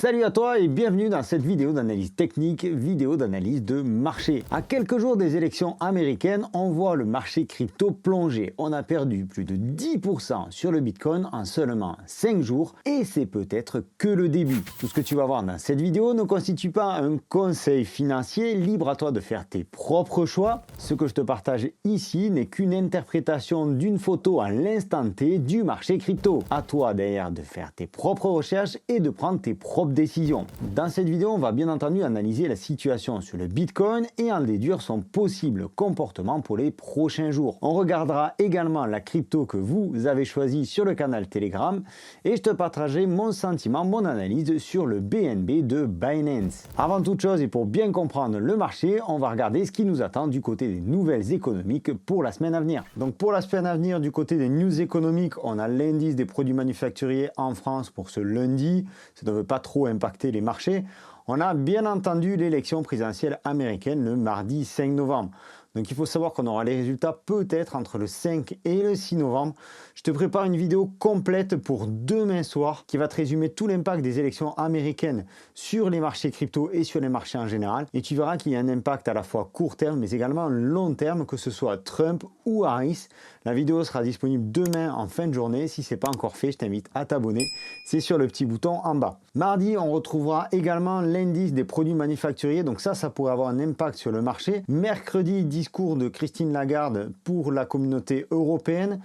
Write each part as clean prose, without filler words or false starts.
Salut à toi et bienvenue dans cette vidéo d'analyse technique, vidéo d'analyse de marché. À quelques jours des élections américaines, on voit le marché crypto plonger. On a perdu plus de 10% sur le Bitcoin en seulement 5 jours et c'est peut-être que le début. Tout ce que tu vas voir dans cette vidéo ne constitue pas un conseil financier, libre à toi de faire tes propres choix. Ce que je te partage ici n'est qu'une interprétation d'une photo à l'instant T du marché crypto. À toi derrière de faire tes propres recherches et de prendre tes propres décisions. Dans cette vidéo, on va bien entendu analyser la situation sur le Bitcoin et en déduire son possible comportement pour les prochains jours. On regardera également la crypto que vous avez choisie sur le canal Telegram et je te partagerai mon sentiment, mon analyse sur le BNB de Binance. Avant toute chose et pour bien comprendre le marché, on va regarder ce qui nous attend du côté des nouvelles économiques pour la semaine à venir. Donc pour la semaine à venir, du côté des news économiques, on a l'indice des produits manufacturiers en France pour ce lundi. Ça ne veut pas trop impacter les marchés. On a bien entendu l'élection présidentielle américaine le mardi 5 novembre. Donc il faut savoir qu'on aura les résultats peut-être entre le 5 et le 6 novembre. Je te prépare une vidéo complète pour demain soir qui va te résumer tout l'impact des élections américaines sur les marchés crypto et sur les marchés en général. Et tu verras qu'il y a un impact à la fois court terme mais également long terme, que ce soit Trump ou Harris. La vidéo sera disponible demain en fin de journée. Si ce n'est pas encore fait, je t'invite à t'abonner. C'est sur le petit bouton en bas. Mardi, on retrouvera également l'indice des produits manufacturiers. Donc ça pourrait avoir un impact sur le marché. Mercredi, discours de Christine Lagarde pour la communauté européenne.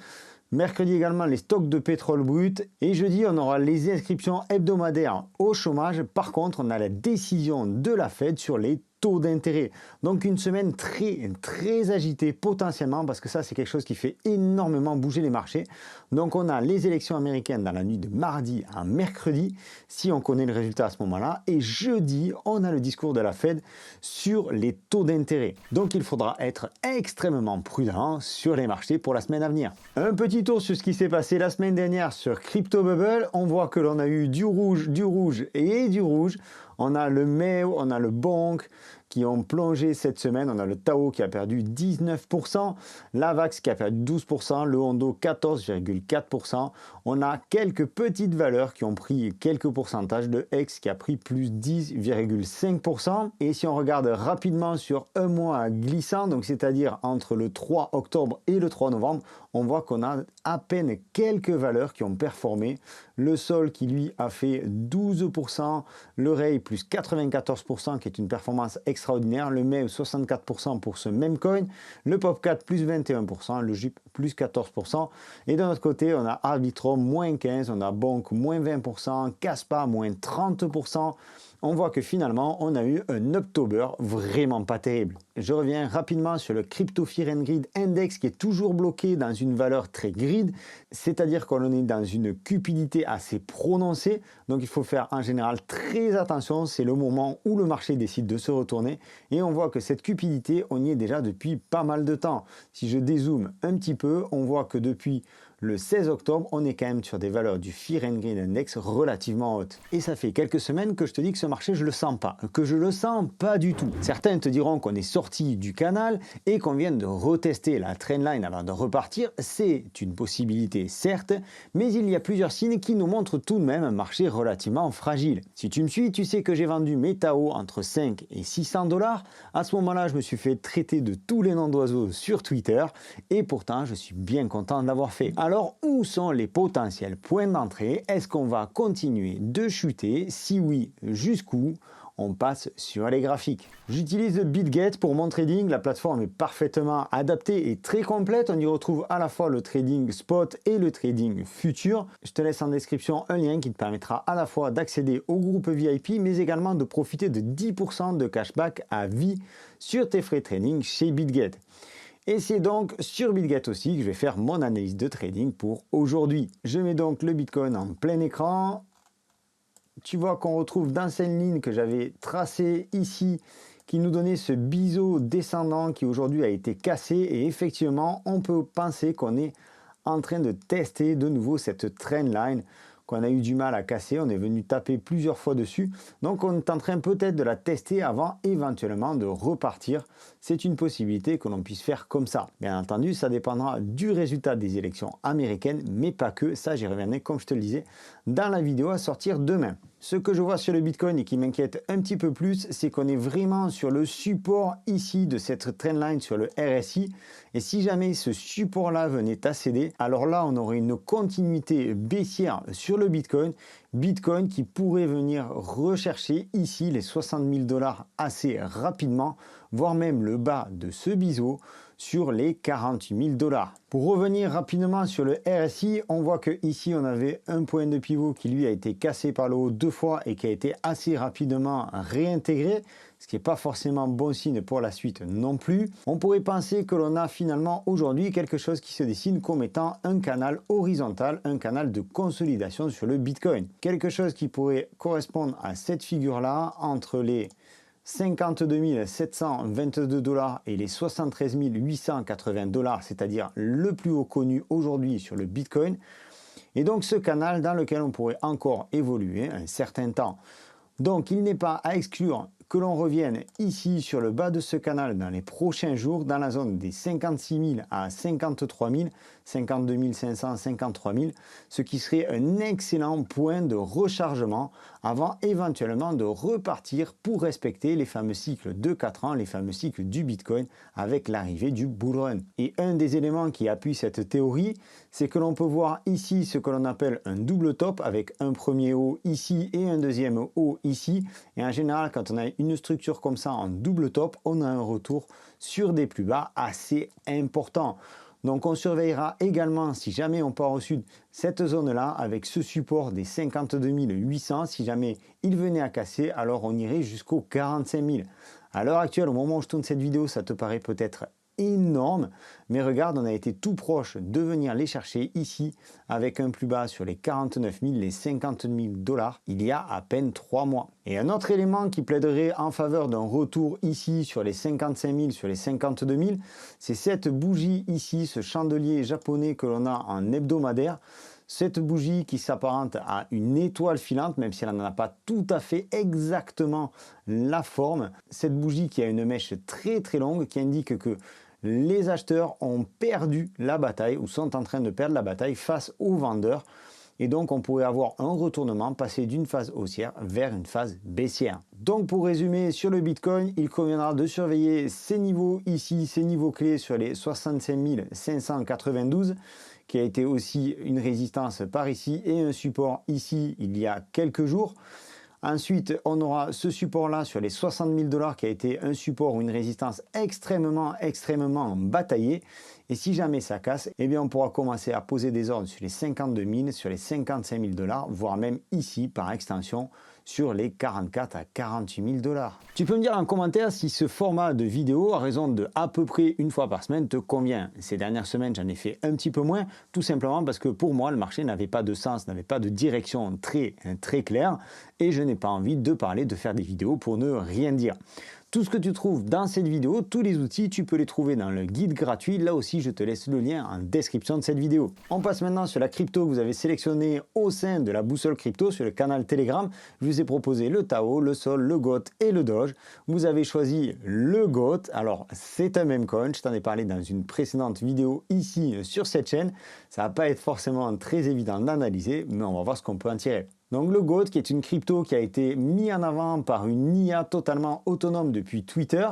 Mercredi également, les stocks de pétrole brut. Et jeudi, on aura les inscriptions hebdomadaires au chômage. Par contre, on a la décision de la Fed sur les taux d'intérêt. Donc une semaine très agitée potentiellement, parce que ça c'est quelque chose qui fait énormément bouger les marchés. Donc on a les élections américaines dans la nuit de mardi à mercredi, si on connaît le résultat à ce moment-là. Et jeudi, on a le discours de la Fed sur les taux d'intérêt. Donc il faudra être extrêmement prudent sur les marchés pour la semaine à venir. Un petit tour sur ce qui s'est passé la semaine dernière sur Crypto Bubble. On voit que l'on a eu du rouge et du rouge. On a le MEO, on a le Bonk qui ont plongé cette semaine. On a le Tao qui a perdu 19%, l'Avax qui a perdu 12%, le Hondo 14,4%. On a quelques petites valeurs qui ont pris quelques pourcentages, de X qui a pris plus 10,5%. Et si on regarde rapidement sur un mois glissant, donc c'est-à-dire entre le 3 octobre et le 3 novembre, on voit qu'on a à peine quelques valeurs qui ont performé. Le Sol qui lui a fait 12%, le Ray plus 94% qui est une performance extraordinaire, le MEV 64% pour ce même coin, le Popcat plus 21%, le JUP plus 14%. Et de notre côté, on a Arbitrum moins 15%, on a Bonk moins 20%, Kaspa moins 30%. On voit que finalement, on a eu un October vraiment pas terrible. Je reviens rapidement sur le Crypto Fear and Greed Index qui est toujours bloqué dans une valeur très greed, c'est-à-dire qu'on est dans une cupidité assez prononcée. Donc il faut faire en général très attention, c'est le moment où le marché décide de se retourner et on voit que cette cupidité, on y est déjà depuis pas mal de temps. Si je dézoome un petit peu, on voit que depuis le 16 octobre, on est quand même sur des valeurs du Fear and Greed Index relativement hautes. Et ça fait quelques semaines que je te dis que ce marché, je le sens pas. Que je le sens pas du tout. Certains te diront qu'on est sorti du canal et qu'on vient de retester la trendline avant de repartir. C'est une possibilité, certes, mais il y a plusieurs signes qui nous montrent tout de même un marché relativement fragile. Si tu me suis, tu sais que j'ai vendu mes Tao entre 5 et 600 $. À ce moment-là, je me suis fait traiter de tous les noms d'oiseaux sur Twitter et pourtant, je suis bien content de l'avoir fait. Alors, où sont les potentiels points d'entrée? Est-ce qu'on va continuer de chuter? Si oui, jusqu'où? On passe sur les graphiques. J'utilise BitGet pour mon trading. La plateforme est parfaitement adaptée et très complète. On y retrouve à la fois le trading spot et le trading futur. Je te laisse en description un lien qui te permettra à la fois d'accéder au groupe VIP, mais également de profiter de 10% de cashback à vie sur tes frais trading chez BitGet. Et c'est donc sur BitGet aussi que je vais faire mon analyse de trading pour aujourd'hui. Je mets donc le Bitcoin en plein écran. Tu vois qu'on retrouve d'anciennes lignes que j'avais tracées ici qui nous donnait ce biseau descendant qui aujourd'hui a été cassé. Et effectivement, on peut penser qu'on est en train de tester de nouveau cette trendline qu'on a eu du mal à casser. On est venu taper plusieurs fois dessus. Donc on est en train peut-être de la tester avant éventuellement de repartir. C'est une possibilité que l'on puisse faire comme ça. Bien entendu, ça dépendra du résultat des élections américaines, mais pas que. Ça, j'y reviendrai, comme je te le disais, dans la vidéo à sortir demain. Ce que je vois sur le Bitcoin et qui m'inquiète un petit peu plus, c'est qu'on est vraiment sur le support ici de cette trendline sur le RSI. Et si jamais ce support-là venait à céder, alors là, on aurait une continuité baissière sur le Bitcoin. Bitcoin qui pourrait venir rechercher ici les 60 000 $ assez rapidement, voire même le bas de ce biseau sur les 48 000 $. Pour revenir rapidement sur le RSI, on voit que ici on avait un point de pivot qui lui a été cassé par le haut 2 fois et qui a été assez rapidement réintégré, ce qui n'est pas forcément bon signe pour la suite non plus. On pourrait penser que l'on a finalement aujourd'hui quelque chose qui se dessine comme étant un canal horizontal, un canal de consolidation sur le Bitcoin. Quelque chose qui pourrait correspondre à cette figure-là entre les 52 722 $ et les 73 880 $, c'est-à-dire le plus haut connu aujourd'hui sur le Bitcoin. Et donc ce canal dans lequel on pourrait encore évoluer un certain temps. Donc il n'est pas à exclure que l'on revienne ici sur le bas de ce canal dans les prochains jours, dans la zone des 56 000 à 53 000, 52 500, 53 000, ce qui serait un excellent point de rechargement avant éventuellement de repartir pour respecter les fameux cycles de 4 ans, les fameux cycles du Bitcoin avec l'arrivée du bull run. Et un des éléments qui appuie cette théorie, c'est que l'on peut voir ici ce que l'on appelle un double top avec un premier haut ici et un deuxième haut ici. Et en général, quand on a une structure comme ça en double top, on a un retour sur des plus bas assez importants. Donc on surveillera également, si jamais on part au sud, cette zone-là avec ce support des 52 800. Si jamais il venait à casser, alors on irait jusqu'aux 45 000. À l'heure actuelle, au moment où je tourne cette vidéo, ça te paraît peut-être énorme, mais regarde, on a été tout proche de venir les chercher ici avec un plus bas sur les 49 000, les 50 000 $ il y a à peine 3 mois. Et un autre élément qui plaiderait en faveur d'un retour ici sur les 55 000, sur les 52 000, c'est cette bougie ici, ce chandelier japonais que l'on a en hebdomadaire. Cette bougie qui s'apparente à une étoile filante, même si elle n'en a pas tout à fait exactement la forme. Cette bougie qui a une mèche très très longue qui indique que les acheteurs ont perdu la bataille ou sont en train de perdre la bataille face aux vendeurs. Et donc on pourrait avoir un retournement, passer d'une phase haussière vers une phase baissière. Donc pour résumer sur le Bitcoin, il conviendra de surveiller ces niveaux ici, ces niveaux clés sur les 65 592, qui a été aussi une résistance par ici et un support ici il y a quelques jours. Ensuite, on aura ce support-là sur les 60 000 $ qui a été un support ou une résistance extrêmement bataillée. Et si jamais ça casse, eh bien on pourra commencer à poser des ordres sur les 52 000, sur les 55 000 $, voire même ici par extension sur les 44 à 48 000 $. Tu peux me dire en commentaire si ce format de vidéo à raison de à peu près une fois par semaine te convient. Ces dernières semaines, j'en ai fait un petit peu moins, tout simplement parce que pour moi, le marché n'avait pas de sens, n'avait pas de direction très claire et je n'ai pas envie de parler, de faire des vidéos pour ne rien dire. Tout ce que tu trouves dans cette vidéo, tous les outils, tu peux les trouver dans le guide gratuit. Là aussi, je te laisse le lien en description de cette vidéo. On passe maintenant sur la crypto que vous avez sélectionnée au sein de la boussole crypto sur le canal Telegram. Je vous ai proposé le Tao, le Sol, le GOAT et le Doge. Vous avez choisi le GOAT. Alors, c'est un meme coin. Je t'en ai parlé dans une précédente vidéo ici sur cette chaîne. Ça va pas être forcément très évident d'analyser, mais on va voir ce qu'on peut en tirer. Donc le GOAT qui est une crypto qui a été mis en avant par une IA totalement autonome depuis Twitter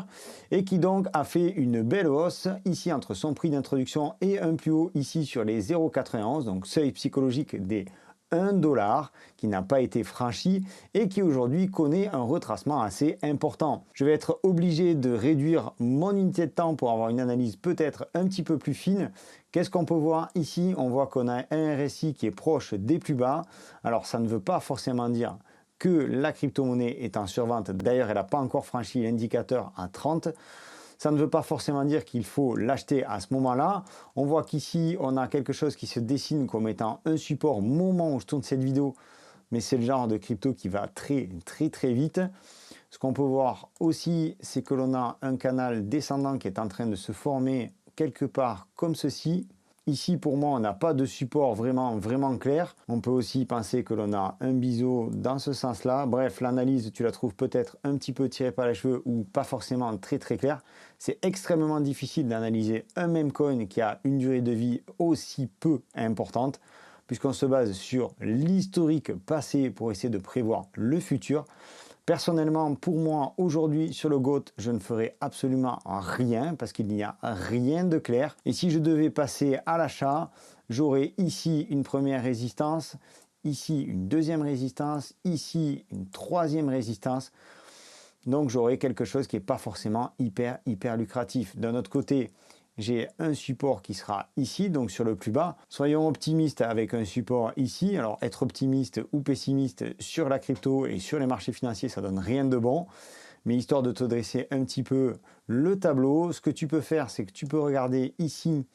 et qui donc a fait une belle hausse ici entre son prix d'introduction et un plus haut ici sur les 0,91, donc seuil psychologique des 1 $ qui n'a pas été franchi et qui aujourd'hui connaît un retracement assez important. Je vais être obligé de réduire mon unité de temps pour avoir une analyse peut-être un petit peu plus fine. Qu'est-ce qu'on peut voir ici? On voit qu'on a un RSI qui est proche des plus bas. Alors ça ne veut pas forcément dire que la crypto-monnaie est en survente. D'ailleurs, elle n'a pas encore franchi l'indicateur à 30. Ça ne veut pas forcément dire qu'il faut l'acheter à ce moment-là. On voit qu'ici, on a quelque chose qui se dessine comme étant un support au moment où je tourne cette vidéo. Mais c'est le genre de crypto qui va très vite. Ce qu'on peut voir aussi, c'est que l'on a un canal descendant qui est en train de se former quelque part comme ceci. Ici, pour moi, on n'a pas de support vraiment clair. On peut aussi penser que l'on a un biseau dans ce sens-là. Bref, l'analyse, tu la trouves peut-être un petit peu tirée par les cheveux ou pas forcément très claire. C'est extrêmement difficile d'analyser un même coin qui a une durée de vie aussi peu importante. puisqu'on se base sur l'historique passé pour essayer de prévoir le futur. Personnellement, pour moi, aujourd'hui, sur le GOAT, je ne ferai absolument rien parce qu'il n'y a rien de clair. Et si je devais passer à l'achat, j'aurais ici une première résistance, ici une deuxième résistance, ici une troisième résistance. Donc, j'aurais quelque chose qui n'est pas forcément hyper lucratif. D'un autre côté, j'ai un support qui sera ici, donc sur le plus bas. Soyons optimistes avec un support ici. Alors, être optimiste ou pessimiste sur la crypto et sur les marchés financiers, ça donne rien de bon. Mais histoire de te dresser un petit peu le tableau, ce que tu peux faire, c'est que tu peux regarder ici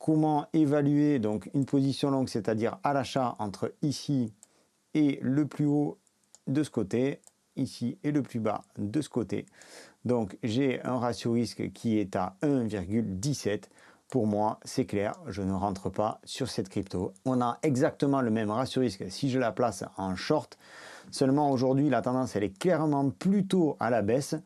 comment évaluer donc une position longue, c'est-à-dire à l'achat entre ici et le plus haut de ce côté, ici et le plus bas de ce côté. Donc j'ai un ratio risque qui est à 1,17. Pour moi, c'est clair, je ne rentre pas sur cette crypto. On a exactement le même ratio risque si je la place en short. Seulement aujourd'hui, la tendance, elle est clairement plutôt à la baisse.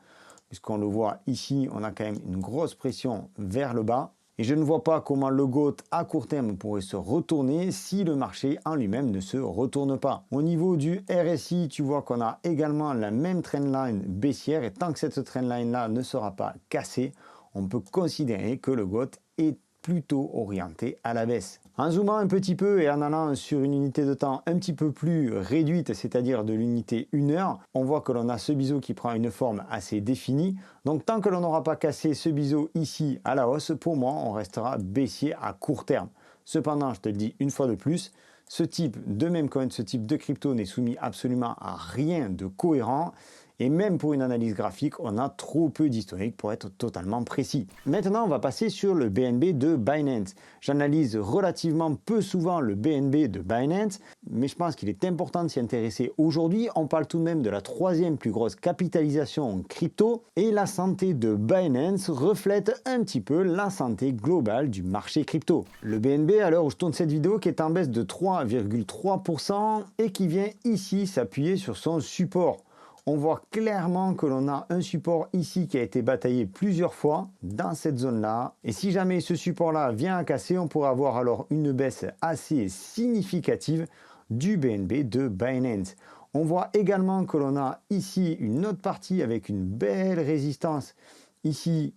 Puisqu'on le voit ici, on a quand même une grosse pression vers le bas. Et je ne vois pas comment le GOAT à court terme pourrait se retourner si le marché en lui-même ne se retourne pas. Au niveau du RSI, tu vois qu'on a également la même trendline baissière et tant que cette trendline-là ne sera pas cassée, on peut considérer que le GOAT est plutôt orienté à la baisse. En zoomant un petit peu et en allant sur une unité de temps un petit peu plus réduite, c'est-à-dire de l'unité 1 heure, on voit que l'on a ce biseau qui prend une forme assez définie. Donc tant que l'on n'aura pas cassé ce biseau ici à la hausse, pour moi, on restera baissier à court terme. Cependant, je te le dis une fois de plus, ce type de meme coin, ce type de crypto n'est soumis absolument à rien de cohérent. Et même pour une analyse graphique, on a trop peu d'historique pour être totalement précis. Maintenant, on va passer sur le BNB de Binance. J'analyse relativement peu souvent le BNB de Binance, mais je pense qu'il est important de s'y intéresser aujourd'hui. On parle tout de même de la troisième plus grosse capitalisation en crypto et la santé de Binance reflète un petit peu la santé globale du marché crypto. Le BNB, à l'heure où je tourne cette vidéo, qui est en baisse de 3,3% et qui vient ici s'appuyer sur son support. On voit clairement que l'on a un support ici qui a été bataillé plusieurs fois dans cette zone-là. Et si jamais ce support-là vient à casser, on pourrait avoir alors une baisse assez significative du BNB de Binance. On voit également que l'on a ici une autre partie avec une belle résistance ici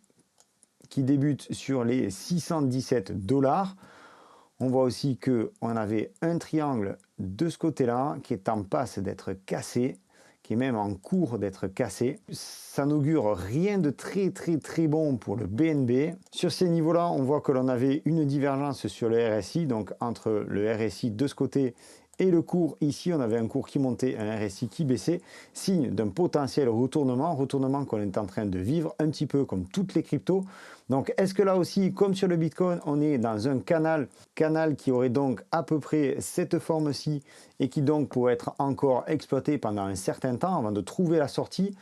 qui débute sur les 617 $. On voit aussi qu'on avait un triangle de ce côté-là qui est en passe d'être cassé, qui est même en cours d'être cassé. Ça n'augure rien de très bon pour le BNB. Sur ces niveaux-là, on voit que l'on avait une divergence sur le RSI, donc entre le RSI de ce côté et le cours ici, on avait un cours qui montait, un RSI qui baissait, signe d'un potentiel retournement qu'on est en train de vivre, un petit peu comme toutes les cryptos. Donc est-ce que là aussi, comme sur le Bitcoin, on est dans un canal qui aurait donc à peu près cette forme-ci et qui donc pourrait être encore exploité pendant un certain temps avant de trouver la sortie?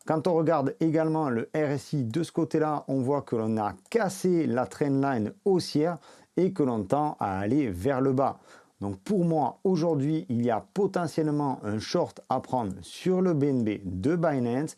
Quand on regarde également le RSI de ce côté-là, on voit que l'on a cassé la trendline haussière et que l'on tend à aller vers le bas. Donc pour moi, aujourd'hui, il y a potentiellement un short à prendre sur le BNB de Binance.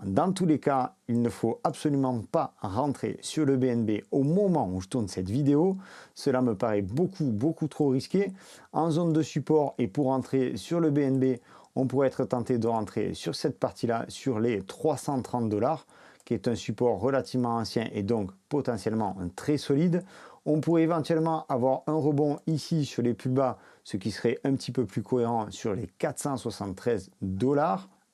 Dans tous les cas, il ne faut absolument pas rentrer sur le BNB au moment où je tourne cette vidéo. Cela me paraît beaucoup trop risqué. En zone de support et pour rentrer sur le BNB, on pourrait être tenté de rentrer sur cette partie-là, sur les 330 $, qui est un support relativement ancien et donc potentiellement très solide. On pourrait éventuellement avoir un rebond ici sur les plus bas, ce qui serait un petit peu plus cohérent sur les 473 $.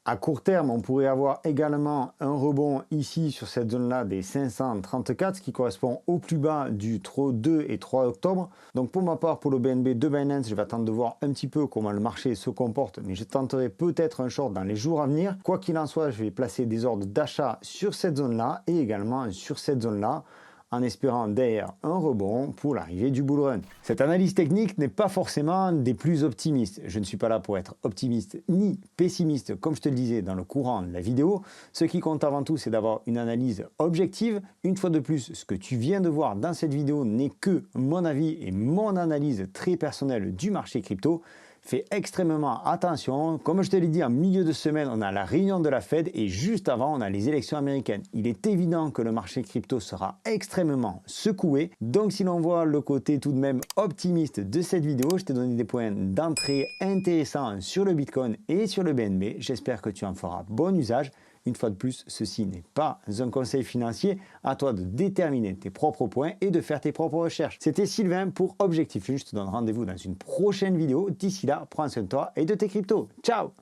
À court terme, on pourrait avoir également un rebond ici sur cette zone-là des 534, ce qui correspond au plus bas du 2 et 3 octobre. Donc pour ma part, pour le BNB de Binance, je vais attendre de voir un petit peu comment le marché se comporte, mais je tenterai peut-être un short dans les jours à venir. Quoi qu'il en soit, je vais placer des ordres d'achat sur cette zone-là et également sur cette zone-là, en espérant derrière un rebond pour l'arrivée du bull run. Cette analyse technique n'est pas forcément des plus optimistes. Je ne suis pas là pour être optimiste ni pessimiste, comme je te le disais dans le courant de la vidéo. Ce qui compte avant tout, c'est d'avoir une analyse objective. Une fois de plus, ce que tu viens de voir dans cette vidéo n'est que mon avis et mon analyse très personnelle du marché crypto. Fais extrêmement attention. Comme je te l'ai dit, en milieu de semaine, on a la réunion de la Fed et juste avant, on a les élections américaines. Il est évident que le marché crypto sera extrêmement secoué. Donc si l'on voit le côté tout de même optimiste de cette vidéo, je t'ai donné des points d'entrée intéressants sur le Bitcoin et sur le BNB. J'espère que tu en feras bon usage. Une fois de plus, ceci n'est pas un conseil financier. À toi de déterminer tes propres points et de faire tes propres recherches. C'était Sylvain pour Objectif Lune. Je te donne rendez-vous dans une prochaine vidéo. D'ici là, prends soin de toi et de tes cryptos. Ciao!